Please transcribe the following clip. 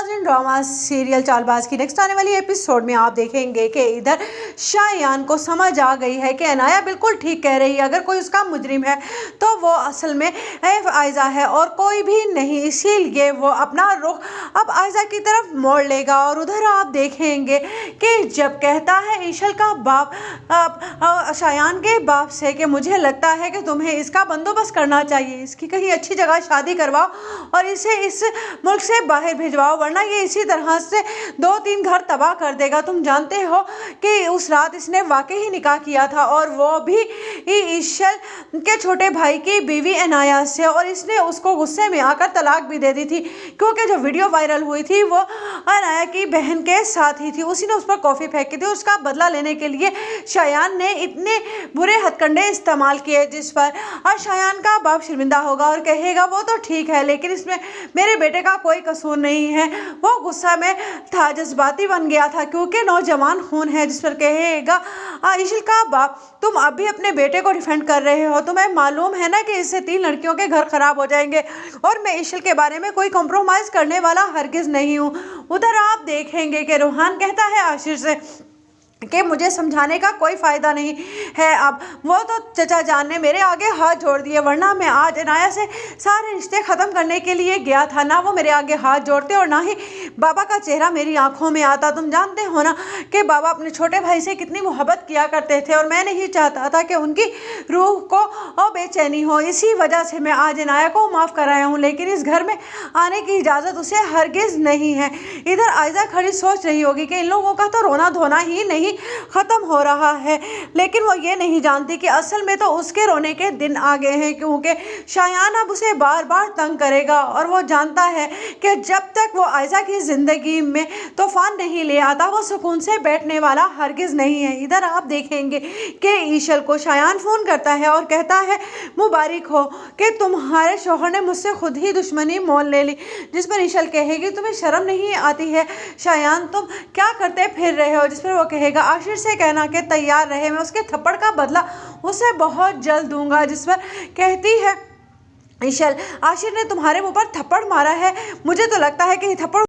नाज़रीन, drama serial Chaalbaaz की next आने वाली एपिसोड में आप देखेंगे कि इधर शायान को समझ आ गई है कि अनाया बिल्कुल ठीक कह रही है। अगर कोई उसका मुजरिम है तो वो असल में आयजा है और कोई भी नहीं। इसीलिए वो अपना रुख अब आयजा की तरफ मोड़ लेगा। और उधर आप देखेंगे कि जब कहता है ईशल का बाप शायान के बाप से कि मुझे लगता है कि तुम्हें इसका बंदोबस्त करना चाहिए, इसकी कहीं अच्छी जगह शादी करवाओ और इसे इस मुल्क से बाहर भिजवाओ, वरना ये इसी तरह से 2-3 घर तबाह कर देगा। तुम जानते हो कि उस रात इसने वाकई ही निकाह किया था और वो भी ईशल के छोटे भाई की बीवी अनाया से, और इसने उसको गुस्से में आकर तलाक भी दे दी थी क्योंकि जो वीडियो वायरल हुई थी वो अनाया की बहन के साथ ही थी। उसी ने उस पर कॉफ़ी फेंकी थी। उसका बदला लेने के लिए शायान ने इतने बुरे हथकंडे इस्तेमाल किए जिस पर और शायान का बाप शर्मिंदा होगा और कहेगा वो तो ठीक है लेकिन इसमें मेरे बेटे का कोई कसूर नहीं है। वो गुस्सा में था, जज्बाती बन गया था क्योंकि नौजवान खून है। जिस पर कहेगा ईशल का बाप तुम अभी अपने बेटे को डिफेंड कर रहे हो, तुम्हें मालूम है ना कि इससे 3 लड़कियों के घर खराब हो जाएंगे और मैं ईशल के बारे में कोई कॉम्प्रोमाइज़ करने वाला हरगिज़ नहीं हूँ। उधर आप देखेंगे कि रूहान कहता है आशिर से कि मुझे समझाने का कोई फ़ायदा नहीं है। अब वो तो चचा जान ने मेरे आगे हाथ जोड़ दिए, वरना मैं आज अनाया से सारे रिश्ते ख़त्म करने के लिए गया था। ना वो मेरे आगे हाथ जोड़ते और ना ही बाबा का चेहरा मेरी आंखों में आता। तुम जानते हो ना कि बाबा अपने छोटे भाई से कितनी मोहब्बत किया करते थे और मैं नहीं चाहता था कि उनकी रूह को बेचैनी हो। इसी वजह से मैं आज अनाया को माफ़ कराया हूँ, लेकिन इस घर में आने की इजाज़त उसे हरगिज़ नहीं है। इधर आयजा खड़ी सोच रही होगी कि इन लोगों का तो रोना धोना ही नहीं ख़त्म हो रहा है, लेकिन वो ये नहीं जानती कि असल में तो उसके रोने के दिन आ गए हैं क्योंकि शायान अब उसे बार बार तंग करेगा और वो जानता है कि जब तक वो आयजा की ज़िंदगी में तूफान नहीं ले आता वो सुकून से बैठने वाला हरगिज़ नहीं है। इधर आप देखेंगे कि ईशल को शायान फ़ोन करता है और कहता है मुबारक हो कि तुम्हारे शौहर ने मुझसे खुद ही दुश्मनी मोल ले ली। जिस पर ईशल कहेगी तुम्हें शर्म नहीं आती है शायान, तुम क्या करते फिर रहे हो। जिस पर वो कहेगा आशिर से कहना कि तैयार रहे, मैं उसके थप्पड़ का बदला उसे बहुत जल्द दूंगा। जिस पर कहती है ईशल आशिर ने तुम्हारे मुंह पर थप्पड़ मारा है, मुझे तो लगता है कि ये थप्पड़